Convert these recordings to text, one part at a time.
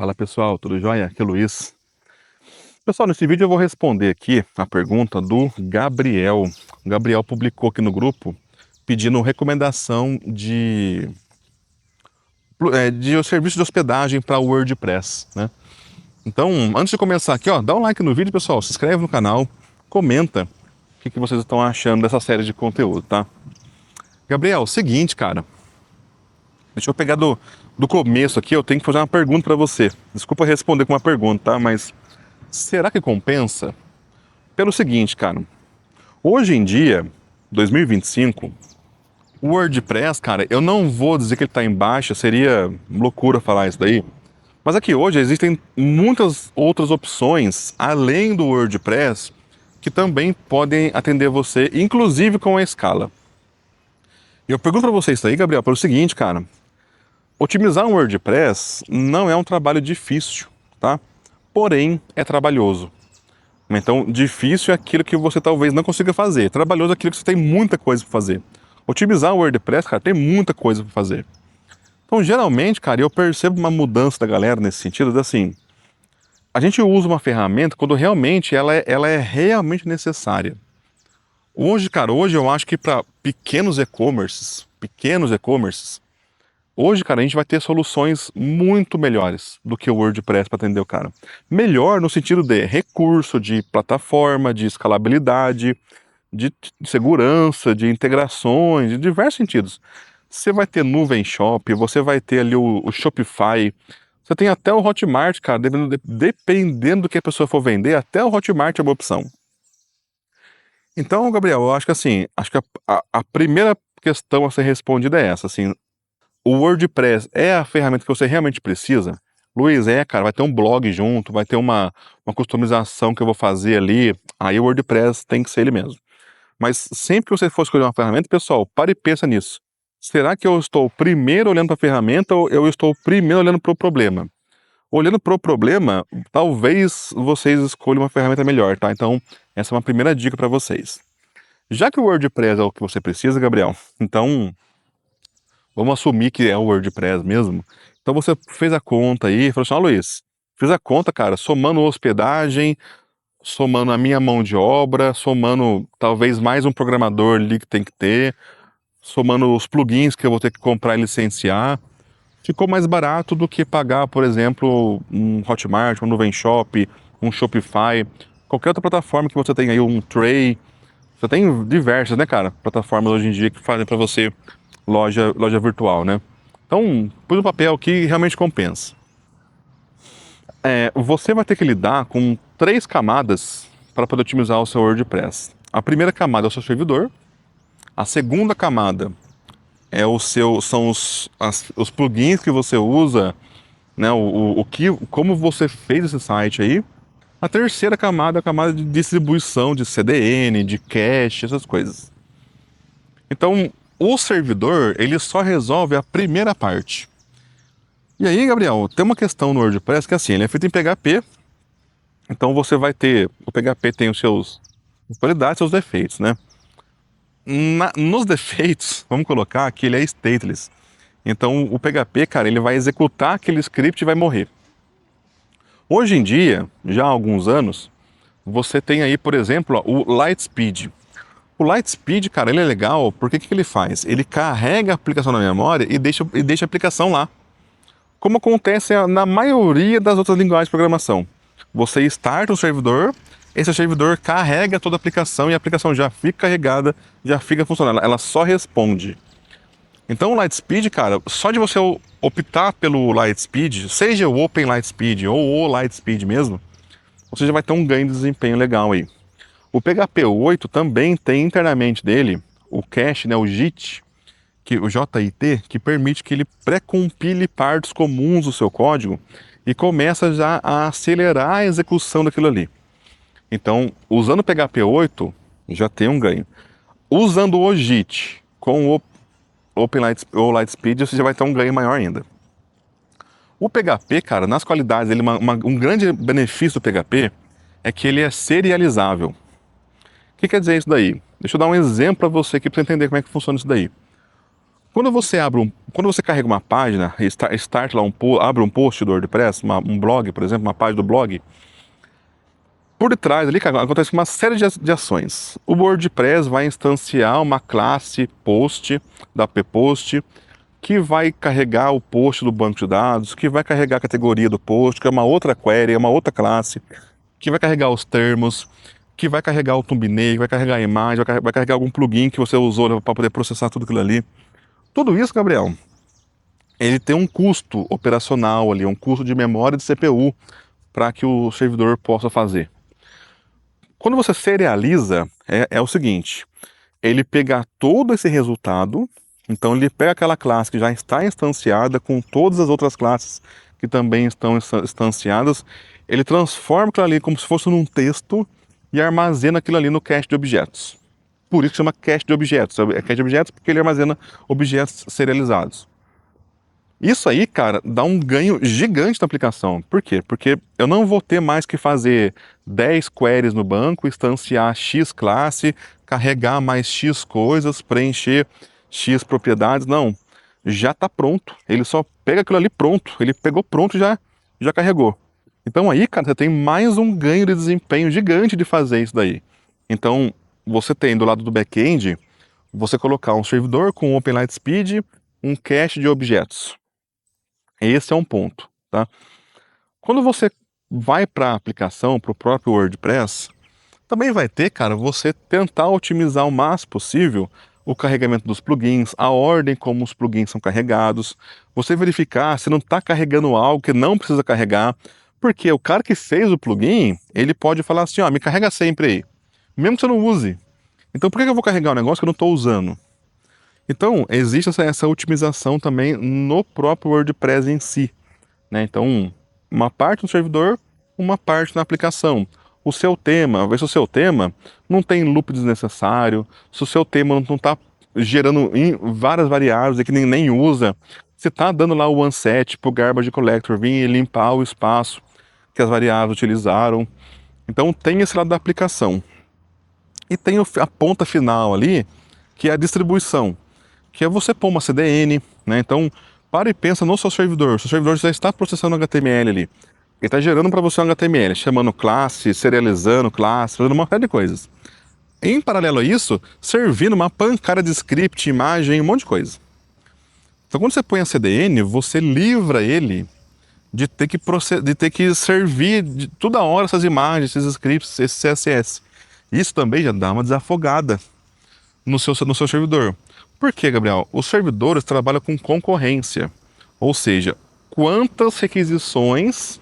Fala pessoal, tudo jóia? Aqui é o Luiz. Pessoal, nesse vídeo eu vou responder aqui a pergunta do Gabriel. O Gabriel publicou aqui no grupo pedindo recomendação de serviço de hospedagem para o WordPress, né? Então, antes de começar aqui, ó, dá um like no vídeo, pessoal, se inscreve no canal, comenta o que vocês estão achando dessa série de conteúdo, tá? Gabriel, seguinte, cara, deixa eu pegar do começo aqui, eu tenho que fazer uma pergunta para você. Desculpa responder com uma pergunta, tá? Mas será que compensa? Pelo seguinte, cara, hoje em dia, 2025, o WordPress, cara, eu não vou dizer que ele está em baixa, seria loucura falar isso daí, mas aqui hoje existem muitas outras opções, além do WordPress, que também podem atender você, inclusive com a escala. E eu pergunto para você isso aí, Gabriel, pelo seguinte, cara, otimizar um WordPress não é um trabalho difícil, tá? Porém, é trabalhoso. Então, difícil é aquilo que você talvez não consiga fazer. Trabalhoso é aquilo que você tem muita coisa para fazer. Otimizar o WordPress, cara, tem muita coisa para fazer. Então, geralmente, cara, eu percebo uma mudança da galera nesse sentido, assim, a gente usa uma ferramenta quando realmente ela é realmente necessária. Hoje, cara, hoje eu acho que para pequenos e-commerces, hoje, cara, a gente vai ter soluções muito melhores do que o WordPress para atender o cara. Melhor no sentido de recurso, de plataforma, de escalabilidade, de segurança, de integrações, de diversos sentidos. Você vai ter nuvem shop, você vai ter ali o Shopify, você tem até o Hotmart, cara, dependendo do que a pessoa for vender, até o Hotmart é uma opção. Então, Gabriel, eu acho que assim, acho que a primeira questão a ser respondida é essa, assim, o WordPress é a ferramenta que você realmente precisa? Luiz, cara, vai ter um blog junto, vai ter uma customização que eu vou fazer ali, aí o WordPress tem que ser ele mesmo. Mas sempre que você for escolher uma ferramenta, pessoal, pare e pensa nisso. Será que eu estou primeiro olhando para a ferramenta ou eu estou primeiro olhando para o problema? Olhando para o problema, talvez vocês escolham uma ferramenta melhor, tá? Então, essa é uma primeira dica para vocês. Já que o WordPress é o que você precisa, Gabriel, então vamos assumir que é o WordPress mesmo. Então você fez a conta aí e falou assim: ó, Luiz, fiz a conta, cara, somando hospedagem, somando a minha mão de obra, somando talvez mais um programador ali que tem que ter, somando os plugins que eu vou ter que comprar e licenciar, ficou mais barato do que pagar, por exemplo, um Hotmart, um Nuvem Shop, um Shopify, qualquer outra plataforma que você tenha aí, um Tray. Você tem diversas, né, cara, plataformas hoje em dia que fazem para você loja virtual, né? Então, pôs no papel que realmente compensa. Você vai ter que lidar com 3 camadas para poder otimizar o seu WordPress. A primeira camada é o seu servidor, a segunda camada são os plugins que você usa, né, como você fez esse site aí. A terceira camada é a camada de distribuição de CDN, de cache, essas coisas. Então, o servidor, ele só resolve a primeira parte. E aí, Gabriel, tem uma questão no WordPress que é assim, ele é feito em PHP, então você vai ter, o PHP tem suas qualidades, seus defeitos, né? Nos defeitos, vamos colocar que ele é stateless. Então o PHP, cara, ele vai executar aquele script e vai morrer. Hoje em dia, já há alguns anos, você tem aí, por exemplo, ó, o Lightspeed. O Lightspeed, cara, ele é legal porque o que ele faz? Ele carrega a aplicação na memória e deixa a aplicação lá. Como acontece na maioria das outras linguagens de programação. Você starta um servidor, esse servidor carrega toda a aplicação e a aplicação já fica carregada, já fica funcionando, ela só responde. Então o Lightspeed, cara, só de você optar pelo Lightspeed, seja o Open Lightspeed ou o Lightspeed mesmo, você já vai ter um ganho de desempenho legal aí. O PHP 8 também tem internamente dele o cache, né, o JIT, o JIT, que permite que ele pré-compile partes comuns do seu código e começa já a acelerar a execução daquilo ali. Então, usando o PHP 8, já tem um ganho. Usando o JIT com o Lightspeed, você já vai ter um ganho maior ainda. O PHP, cara, nas qualidades, um grande benefício do PHP é que ele é serializável. O que quer dizer isso daí? Deixa eu dar um exemplo para você aqui para entender como é que funciona isso daí. Quando você carrega uma página, start lá abre um post do WordPress, um blog, por exemplo, uma página do blog, por detrás ali, cara, acontece uma série de ações. O WordPress vai instanciar uma classe post da ppost, que vai carregar o post do banco de dados, que vai carregar a categoria do post, que é uma outra query, é uma outra classe, que vai carregar os termos, que vai carregar o thumbnail, vai carregar a imagem, vai carregar algum plugin que você usou para poder processar tudo aquilo ali. Tudo isso, Gabriel, ele tem um custo operacional ali, um custo de memória de CPU para que o servidor possa fazer. Quando você serializa, é o seguinte, ele pega todo esse resultado, então ele pega aquela classe que já está instanciada com todas as outras classes que também estão instanciadas, ele transforma aquilo ali como se fosse num texto e armazena aquilo ali no cache de objetos. Por isso que chama cache de objetos. É cache de objetos porque ele armazena objetos serializados. Isso aí, cara, dá um ganho gigante na aplicação. Por quê? Porque eu não vou ter mais que fazer 10 queries no banco, instanciar X classe, carregar mais X coisas, preencher X propriedades. Não, já está pronto. Ele só pega aquilo ali pronto. Ele pegou pronto e já carregou. Então aí, cara, você tem mais um ganho de desempenho gigante de fazer isso daí. Então, você tem do lado do back-end, você colocar um servidor com Open Lightspeed, um cache de objetos. Esse é um ponto, tá? Quando você vai para a aplicação, para o próprio WordPress, também vai ter, cara, você tentar otimizar o máximo possível o carregamento dos plugins, a ordem como os plugins são carregados, você verificar se não está carregando algo que não precisa carregar, porque o cara que fez o plugin, ele pode falar assim, ó, me carrega sempre aí, mesmo que você não use. Então por que eu vou carregar um negócio que eu não estou usando? Então, existe essa otimização também no próprio WordPress em si, né? Então, uma parte no servidor, uma parte na aplicação. O seu tema, ver se o seu tema não tem loop desnecessário, se o seu tema não está gerando várias variáveis e que nem usa, você está dando lá o onset para o garbage collector vir e limpar o espaço que as variáveis utilizaram. Então, tem esse lado da aplicação. E tem a ponta final ali, que é a distribuição, que é você pôr uma CDN, né? Então, para e pensa no seu servidor. O seu servidor já está processando HTML ali. Ele está gerando para você um HTML, chamando classe, serializando classe, fazendo uma série de coisas. Em paralelo a isso, servindo uma pancada de script, imagem, um monte de coisa. Então, quando você põe a CDN, você livra ele de ter que servir toda hora essas imagens, esses scripts, esse CSS. Isso também já dá uma desafogada no seu servidor. Por quê, Gabriel? Os servidores trabalham com concorrência, ou seja, quantas requisições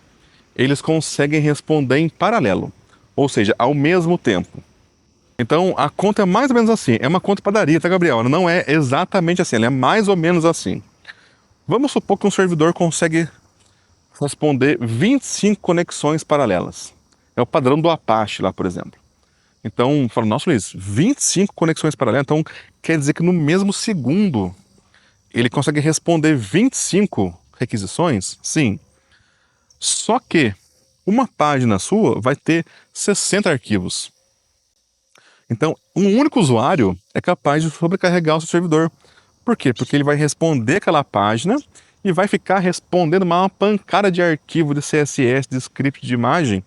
eles conseguem responder em paralelo, ou seja, ao mesmo tempo. Então, a conta é mais ou menos assim. É uma conta padaria, tá, Gabriel? Ela não é exatamente assim, ela é mais ou menos assim. Vamos supor que um servidor consegue responder 25 conexões paralelas. É o padrão do Apache lá, por exemplo. Então, fala, nossa, Luiz, 25 conexões paralelas, então quer dizer que no mesmo segundo ele consegue responder 25 requisições? Sim. Só que uma página sua vai ter 60 arquivos. Então, um único usuário é capaz de sobrecarregar o seu servidor. Por quê? Porque ele vai responder aquela página e vai ficar respondendo uma pancada de arquivo de CSS, de script, de imagem.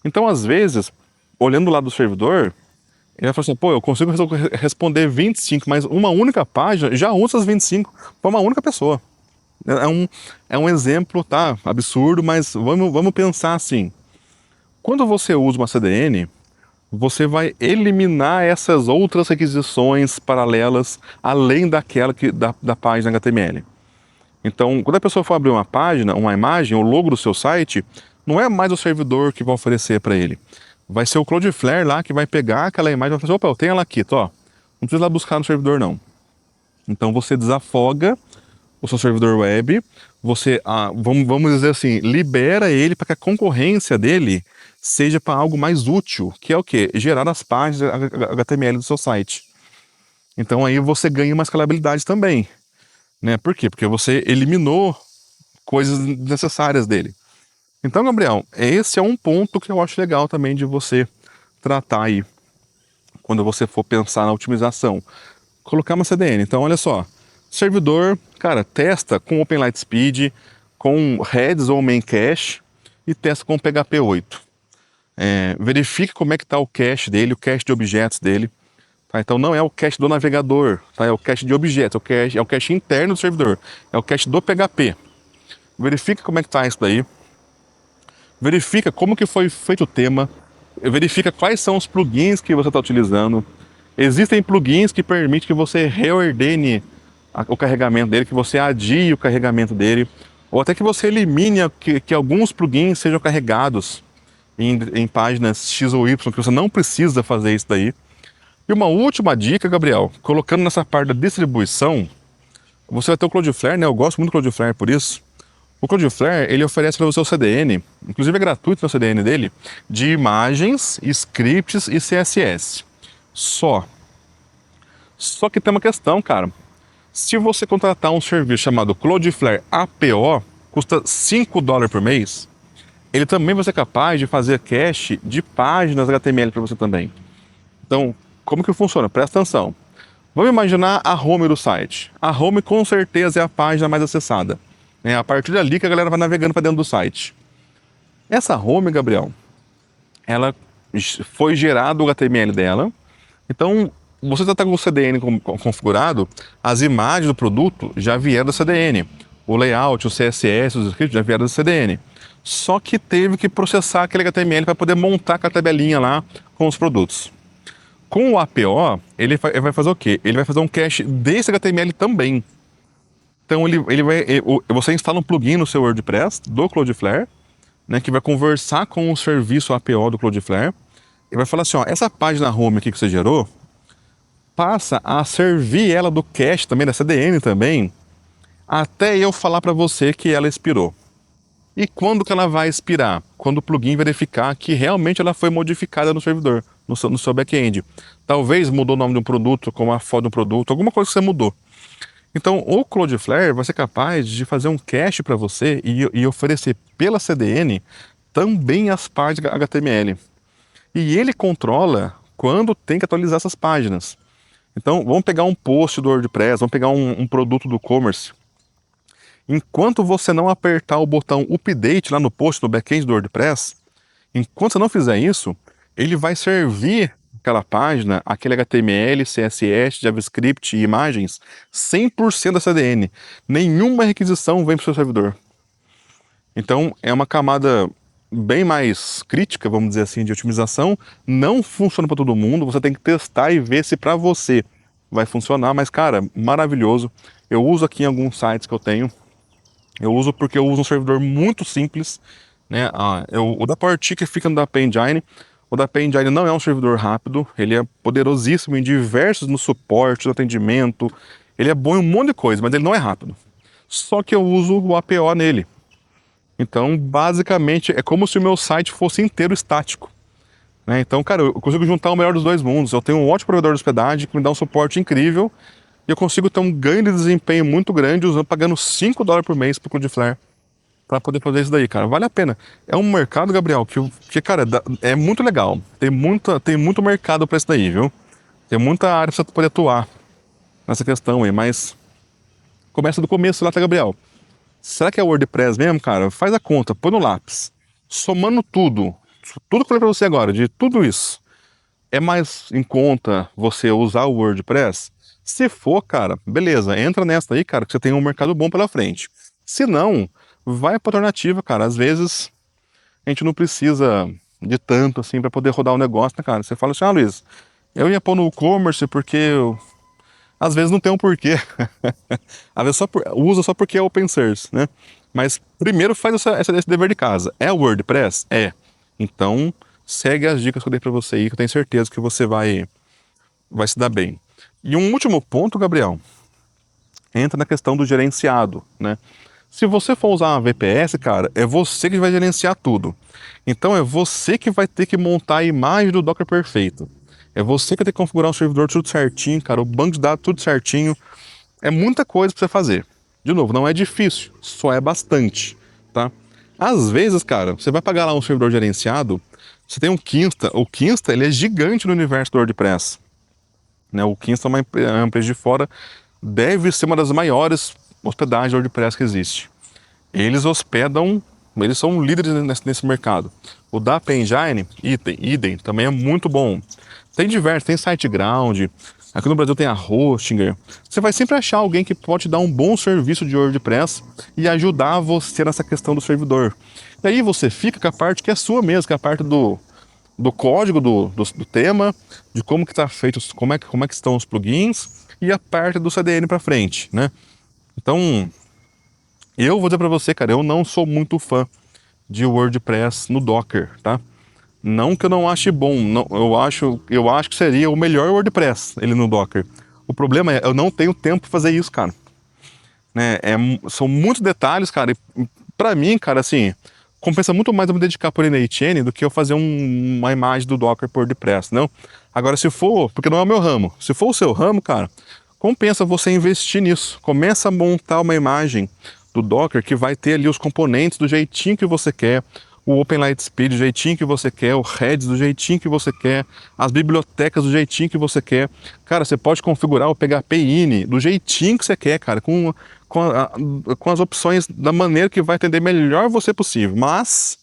Então, às vezes, olhando lá do servidor, ele vai falar assim, pô, eu consigo responder 25, mas uma única página já usa as 25 para uma única pessoa. É um exemplo, tá? Absurdo, mas vamos pensar assim. Quando você usa uma CDN, você vai eliminar essas outras requisições paralelas, além daquela da página HTML. Então, quando a pessoa for abrir uma página, uma imagem, o logo do seu site, não é mais o servidor que vai oferecer para ele. Vai ser o Cloudflare lá que vai pegar aquela imagem e vai falar, opa, eu tenho ela aqui, ó. Não precisa lá buscar no servidor, não. Então você desafoga o seu servidor web, você, vamos dizer assim, libera ele para que a concorrência dele seja para algo mais útil, que é o quê? Gerar as páginas HTML do seu site. Então aí você ganha uma escalabilidade também, né? Por quê? Porque você eliminou coisas necessárias dele. Então, Gabriel, esse é um ponto que eu acho legal também de você tratar aí, quando você for pensar na otimização. Colocar uma CDN. Então, olha só, Servidor, cara, testa com Open Lightspeed, com Redis ou Main Cache e testa com PHP 8. Verifique como é que está o cache dele, o cache de objetos dele. Tá? Então não é o cache do navegador, tá? É o cache de objetos, é o cache interno do servidor, é o cache do PHP. Verifica como é que está isso daí. Verifica como que foi feito o tema. Verifica quais são os plugins que você está utilizando. Existem plugins que permitem que você reordene o carregamento dele, que você adie o carregamento dele, ou até que você elimine que alguns plugins sejam carregados em páginas X ou Y, que você não precisa fazer isso daí. E uma última dica, Gabriel, colocando nessa parte da distribuição, você vai ter o Cloudflare, né? Eu gosto muito do Cloudflare por isso. O Cloudflare, ele oferece para você o CDN, inclusive é gratuito no CDN dele, de imagens, scripts e CSS. Só que tem uma questão, cara. Se você contratar um serviço chamado Cloudflare APO, custa $5 por mês, ele também vai ser capaz de fazer cache de páginas HTML para você também. Então, como que funciona? Presta atenção. Vamos imaginar a home do site. A home com certeza é a página mais acessada. É a partir dali que a galera vai navegando para dentro do site. Essa home, Gabriel, ela foi gerado o HTML dela. Então, você já está com o CDN configurado, as imagens do produto já vieram do CDN. O layout, o CSS, os scripts já vieram do CDN. Só que teve que processar aquele HTML para poder montar aquela tabelinha lá com os produtos. Com o APO, ele vai fazer o quê? Ele vai fazer um cache desse HTML também. Então você instala um plugin no seu WordPress do Cloudflare, né, que vai conversar com o serviço APO do Cloudflare e vai falar assim, ó, essa página home aqui que você gerou, passa a servir ela do cache também, da CDN também, até eu falar para você que ela expirou. E quando que ela vai expirar? Quando o plugin verificar que realmente ela foi modificada no servidor, no seu back-end. Talvez mudou o nome de um produto, como a foto de um produto, alguma coisa que você mudou. Então, o Cloudflare vai ser capaz de fazer um cache para você e oferecer pela CDN também as páginas HTML. E ele controla quando tem que atualizar essas páginas. Então, vamos pegar um post do WordPress, vamos pegar um produto do e-commerce. Enquanto você não apertar o botão Update lá no post, no back-end do WordPress, enquanto você não fizer isso, ele vai servir aquela página, aquele HTML, CSS, JavaScript e imagens 100% da CDN. Nenhuma requisição vem para o seu servidor. Então, é uma camada bem mais crítica, vamos dizer assim, de otimização. Não funciona para todo mundo, você tem que testar e ver se para você vai funcionar, mas, cara, maravilhoso. Eu uso aqui em alguns sites que eu tenho. Eu uso porque eu uso um servidor muito simples, né? O da PowerTicker fica no da Engine. O da Engine não é um servidor rápido, ele é poderosíssimo em diversos, no suporte, no atendimento. Ele é bom em um monte de coisa, mas ele não é rápido. Só que eu uso o APO nele. Então, basicamente, é como se o meu site fosse inteiro estático, né? Então, cara, eu consigo juntar o melhor dos dois mundos. Eu tenho um ótimo provedor de hospedagem que me dá um suporte incrível e eu consigo ter um ganho de desempenho muito grande pagando $5 por mês pro Cloudflare para poder fazer isso daí, cara. Vale a pena. É um mercado, Gabriel, que cara, é muito legal. Tem muito mercado para isso daí, viu? Tem muita área pra você poder atuar nessa questão aí, mas começa do começo lá, tá, Gabriel? Será que é WordPress mesmo, cara? Faz a conta, põe no lápis. Somando tudo que eu falei pra você agora, de tudo isso, é mais em conta você usar o WordPress? Se for, cara, beleza, entra nessa aí, cara, que você tem um mercado bom pela frente. Se não, vai pra alternativa, cara. Às vezes a gente não precisa de tanto assim para poder rodar o negócio, né, cara? Você fala assim, Luiz, eu ia pôr no e-commerce porque às vezes não tem um porquê. Às vezes usa só porque é open source, né? Mas primeiro faz esse dever de casa. É o WordPress? É. Então, segue as dicas que eu dei para você aí, que eu tenho certeza que você vai se dar bem. E um último ponto, Gabriel, entra na questão do gerenciado, né? Se você for usar uma VPS, cara, é você que vai gerenciar tudo. Então é você que vai ter que montar a imagem do Docker perfeito. É você que vai ter que configurar o servidor tudo certinho, cara, o banco de dados tudo certinho. É muita coisa para você fazer. De novo, não é difícil, só é bastante, tá? Às vezes, cara, você vai pagar lá um servidor gerenciado, você tem um Kinsta. O Kinsta, ele é gigante no universo do WordPress, né? O Kinsta é uma empresa de fora, deve ser uma das maiores hospedagens de WordPress que existe. Eles hospedam, eles são líderes nesse mercado. O Dap Engine, idem, também é muito bom. Tem diversos, tem SiteGround, aqui no Brasil tem a Hostinger. Você vai sempre achar alguém que pode te dar um bom serviço de WordPress e ajudar você nessa questão do servidor. E aí você fica com a parte que é sua mesmo, que é a parte do código do tema, de como que está feito, como é que estão os plugins e a parte do CDN para frente, né? Então, eu vou dizer para você, cara, eu não sou muito fã de WordPress no Docker, tá? Não que eu não ache bom, não, eu acho que seria o melhor WordPress ele no Docker. O problema é eu não tenho tempo para fazer isso, cara. Né? São muitos detalhes, cara. E para mim, cara, assim, compensa muito mais eu me dedicar por NaHN do que eu fazer uma imagem do Docker por WordPress, não? Agora, se for, porque não é o meu ramo, se for o seu ramo, cara, compensa você investir nisso. Começa a montar uma imagem do Docker que vai ter ali os componentes do jeitinho que você quer, o Open Lightspeed do jeitinho que você quer, o Redis do jeitinho que você quer, as bibliotecas do jeitinho que você quer. Cara, você pode configurar o PHP-INI do jeitinho que você quer, cara, com as opções da maneira que vai atender melhor você possível. Mas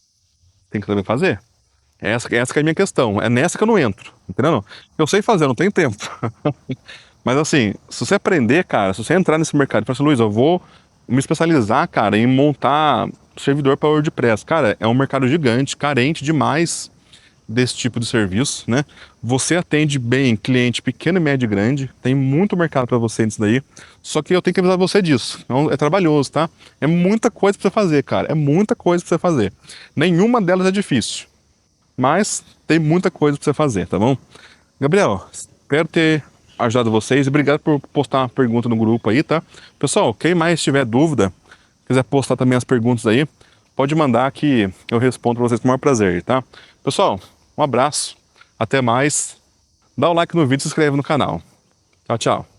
tem que saber fazer. Essa que é a minha questão. É nessa que eu não entro, entendeu? Eu sei fazer, não tenho tempo. Mas assim, se você aprender, cara, se você entrar nesse mercado e falar assim, Luiz, eu vou me especializar, cara, em montar servidor para WordPress. Cara, é um mercado gigante, carente demais desse tipo de serviço, né? Você atende bem cliente pequeno, médio e grande, tem muito mercado para você nisso daí, só que eu tenho que avisar você disso, é trabalhoso, tá? É muita coisa para você fazer, cara, é muita coisa para você fazer. Nenhuma delas é difícil, mas tem muita coisa para você fazer, tá bom? Gabriel, espero ter ajudado vocês e obrigado por postar uma pergunta no grupo aí, tá? Pessoal, quem mais tiver dúvida, quiser postar também as perguntas aí, pode mandar que eu respondo para vocês com o maior prazer, tá? Pessoal, um abraço, até mais, dá o like no vídeo e se inscreve no canal. Tchau, tchau.